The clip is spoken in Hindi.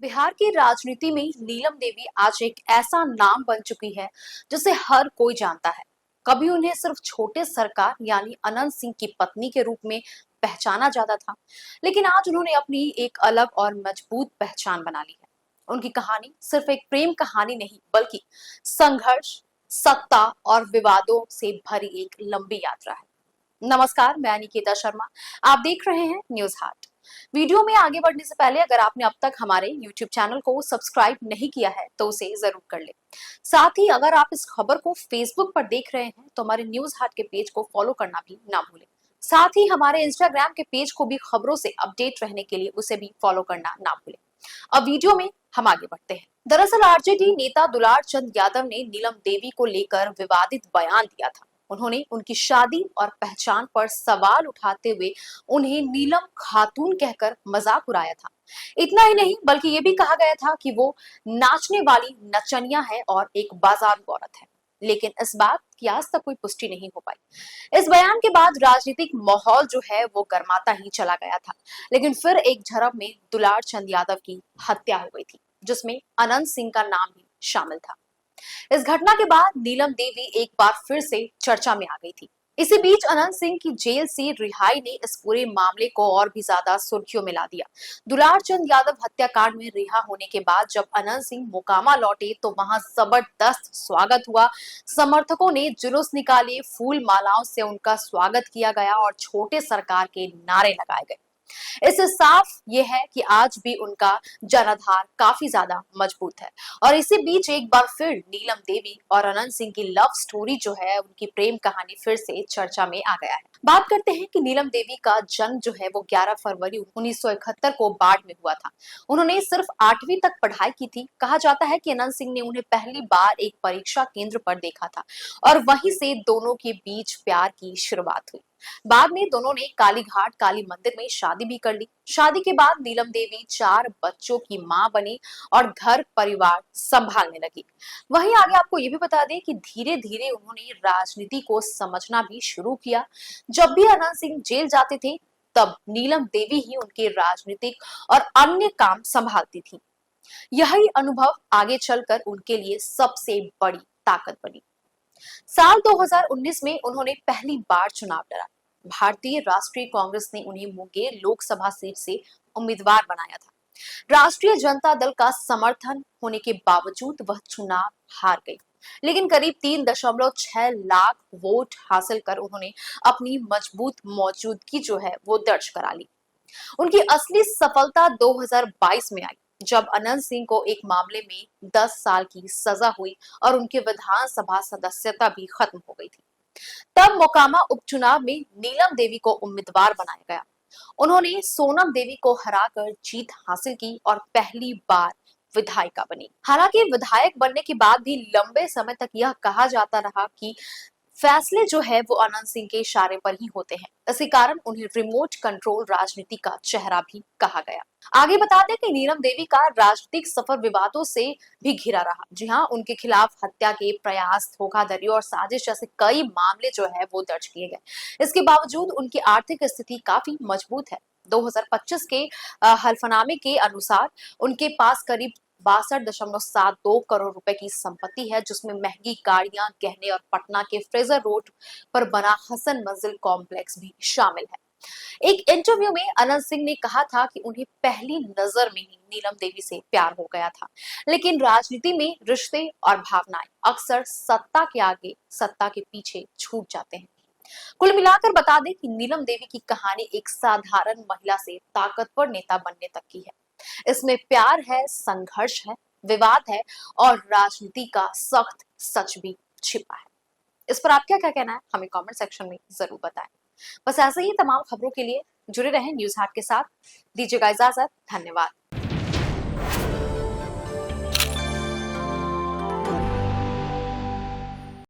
बिहार की राजनीति में नीलम देवी आज एक ऐसा नाम बन चुकी है जिसे हर कोई जानता है। कभी उन्हें सिर्फ छोटे सरकार यानी अनंत सिंह की पत्नी के रूप में पहचाना जाता था, लेकिन आज उन्होंने अपनी एक अलग और मजबूत पहचान बना ली है। उनकी कहानी सिर्फ एक प्रेम कहानी नहीं, बल्कि संघर्ष, सत्ता और विवादों से भरी एक लंबी यात्रा है। नमस्कार, मैं निकिता शर्मा। आप देख रहे हैं न्यूज हाट। वीडियो में आगे बढ़ने से पहले अगर आपने अब तक हमारे YouTube चैनल को सब्सक्राइब नहीं किया है तो उसे जरूर कर ले। साथ ही अगर आप इस खबर को Facebook पर देख रहे हैं तो हमारे न्यूज हाट के पेज को फॉलो करना भी ना भूलें। साथ ही हमारे Instagram के पेज को भी खबरों से अपडेट रहने के लिए उसे भी फॉलो करना ना भूलें। अब वीडियो में हम आगे बढ़ते हैं। दरअसल आरजेडी नेता दुलार चंद यादव ने नीलम देवी को लेकर विवादित बयान दिया था। उन्होंने उनकी शादी और पहचान पर सवाल उठाते हुए उन्हें नीलम खातून कहकर मजाक उड़ाया था। इतना ही नहीं, बल्कि ये भी कहा गया था कि वो नाचने वाली नचनिया है और एक बाजारू औरत है। लेकिन इस बात की आज तक कोई पुष्टि नहीं हो पाई। इस बयान के बाद राजनीतिक माहौल जो है वो गर्माता ही चला गया था। लेकिन फिर एक झड़प में दुलार चंद यादव की हत्या हो गई थी, जिसमें अनंत सिंह का नाम भी शामिल था। इस घटना के बाद नीलम देवी एक बार फिर से चर्चा में आ गई थी। इसी बीच अनंत सिंह की जेल से रिहाई ने इस पूरे मामले को और भी ज्यादा सुर्खियों में ला दिया। दुलार चंद यादव हत्याकांड में रिहा होने के बाद जब अनंत सिंह मोकामा लौटे तो वहां जबरदस्त स्वागत हुआ। समर्थकों ने जुलूस निकाले, फूल मालाओं से उनका स्वागत किया गया और छोटे सरकार के नारे लगाए गए। इससे साफ ये है कि आज भी उनका जनाधार काफी ज्यादा मजबूत है। और इसी बीच एक बार फिर नीलम देवी और अनंत सिंह की लव स्टोरी जो है, उनकी प्रेम कहानी फिर से चर्चा में आ गया है। बात करते हैं कि नीलम देवी का जन्म जो है वो 11 फरवरी 1971 को बाढ़ में हुआ था। उन्होंने सिर्फ 8वीं तक पढ़ाई की थी। कहा जाता है कि अनंत सिंह ने उन्हें पहली बार एक परीक्षा केंद्र पर देखा था और वहीं से दोनों के बीच प्यार की शुरुआत हुई। बाद में दोनों ने कालीघाट काली मंदिर में शादी भी कर ली। शादी के बाद नीलम देवी 4 बच्चों की मां बनी और घर परिवार संभालने लगी। वहीं आगे आपको ये भी बता दें कि धीरे धीरे उन्होंने राजनीति को समझना भी शुरू किया। जब भी अनंत सिंह जेल जाते थे तब नीलम देवी ही उनके राजनीतिक और अन्य काम संभालती थी। यही अनुभव आगे चलकर उनके लिए सबसे बड़ी ताकत बनी। साल 2019 में उन्होंने पहली बार चुनाव लड़ा। भारतीय राष्ट्रीय कांग्रेस ने उन्हें मुंगेर लोकसभा सीट से उम्मीदवार बनाया था। राष्ट्रीय जनता दल का समर्थन होने के बावजूद वह चुनाव हार गई, लेकिन करीब 3.6 लाख वोट हासिल कर उन्होंने अपनी मजबूत मौजूदगी जो है वो दर्ज करा ली। उनकी असली सफलता 2022 में आई, जब अनंत सिंह को एक मामले में 10 साल की सजा हुई और उनकी विधानसभा सदस्यता भी खत्म हो गई थी। तब मोकामा उपचुनाव में नीलम देवी को उम्मीदवार बनाया गया। उन्होंने सोनम देवी को हराकर जीत हासिल की और पहली बार विधायिका बनी। हालांकि विधायक बनने के बाद भी लंबे समय तक यह कहा जाता रहा कि फैसले जो है वो अनंत सिंह के इशारे पर ही होते हैं। इसी कारण उन्हें रिमोट कंट्रोल राजनीति का चेहरा भी कहा गया। आगे बता दें कि नीलम देवी का राजनीतिक सफर विवादों से भी घिरा रहा। जी हाँ, उनके खिलाफ हत्या के प्रयास, धोखाधड़ी और साजिश जैसे कई मामले जो है वो दर्ज किए गए। इसके बावजूद उनकी आर्थिक स्थिति काफी मजबूत है। 2025 के हल्फनामे के अनुसार उनके पास करीब 62.72 करोड़ रुपए की संपत्ति है, जिसमें महंगी गाड़ियां, गहने और पटना के फ्रेजर रोड पर बना हसन मंजिल कॉम्प्लेक्स भी शामिल है। एक इंटरव्यू में अनंत सिंह ने कहा था कि उन्हें पहली नजर में ही नीलम देवी से प्यार हो गया था, लेकिन राजनीति में रिश्ते और भावनाएं अक्सर सत्ता के आगे, सत्ता के पीछे छूट जाते हैं। कुल मिलाकर बता दें कि नीलम देवी की कहानी एक साधारण महिला से ताकतवर नेता बनने तक की है। इसमें प्यार है, संघर्ष है, विवाद है और राजनीति का सख्त सच भी छिपा है। इस पर आपका क्या कहना है, हमें कमेंट सेक्शन में जरूर बताएं। बस ऐसे ही तमाम खबरों के लिए जुड़े रहें न्यूज हाट के साथ। दीजिएगा इजाजत। धन्यवाद।